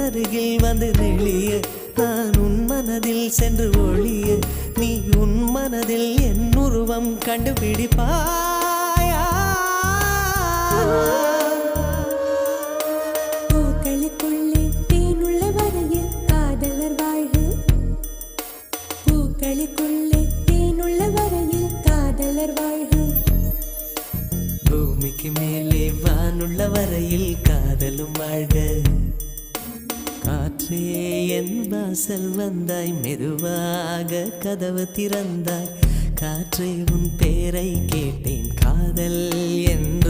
அருகில் வந்து நெளிய நான் உன் மனதில் சென்று ஒளிய நீ உன் மனதில் என் உருவம் கண்டுபிடிப்பாயா பூக்களுக்குள்ளே தேனுள்ள வரையில் காதலர் வாழ்க பூக்களுக்குள்ளே தேனுள்ள வரையில் காதலர் வாழ்க பூமிக்கு மேலே வானுள்ள வரையில் காதலும் வாழ்க காற்றே என் வாசல் வந்தாய் மெதுவாக கதவு திறந்தாய் காற்றே உன் பேரை கேட்டேன் காதல் என்ற